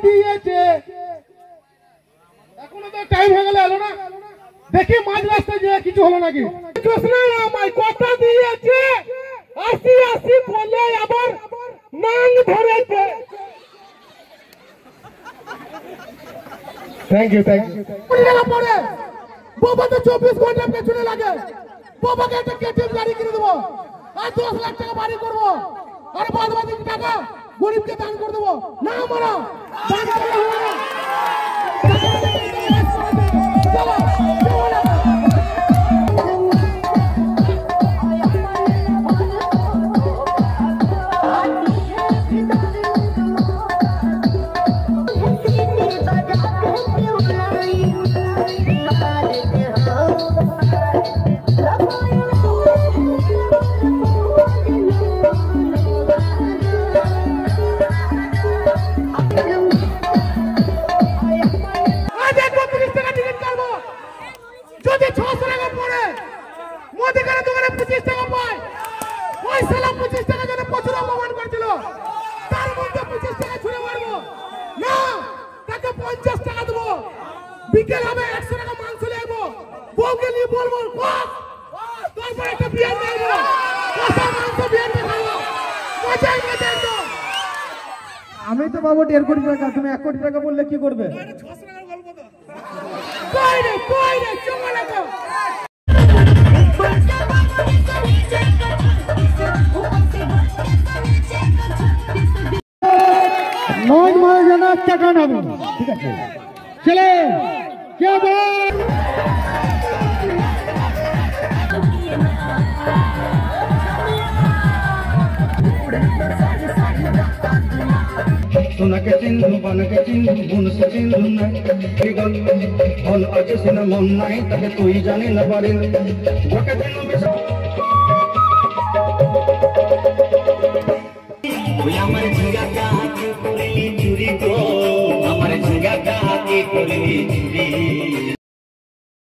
দিয়েছে এখনো তো টাইম হয়ে গেল এলো না দেখি মাঝ রাস্তায় যে কিছু হলো নাকি আমায় কথা দিয়েছে 80 বলে আবার নাং ধরেছে থ্যাংক ইউ পরে বাবা তো 24 ঘন্টা পেছনে লাগে বাবাকে একটা কেটিএম গাড়ি কিনে দেবো আর 10 লাখ টাকা বাড়ি করবো আর বাদ বাকি টাকা গরিবকে দান করে দেবো না আমরা দান করলে হবে না যদি 600 টাকা পড়ে মুদিখানা দোকানে 25 টাকা পায় ওই সালা 25 টাকা জন্য প্রচুর অপমান করছিল তার মধ্যে 25 টাকা ছুড়ে মারবো না তাকে 50 টাকা দেবো বিকেল হবে 100 টাকা মাংস নেবো বউকে নিয়ে বলবো তারপর একটা বিয়ার নেবো কষা মাংস বিয়ার খাবো মজাই মজাই তো আমি তো পাবো 1.5 কোটি টাকা তুমি 1 কোটি টাকা বললে কি করবে 600 টাকার গল্প তো কই রে চুমা লাগো নয় মাস জানা টাকা নেব ঠিক আছে চলে কে বল সোনাকে চিনলু বানাকে চিনলু মন সে চিনলু না কি গল মন আছে সিনা মন নাই তাকে তুই জানি না পারিল ওকে চিনলু বেশ ওই আমার ঝিঙ্গা কাকে করলি চুরি গো আমার ঝিঙ্গা কাকে করলি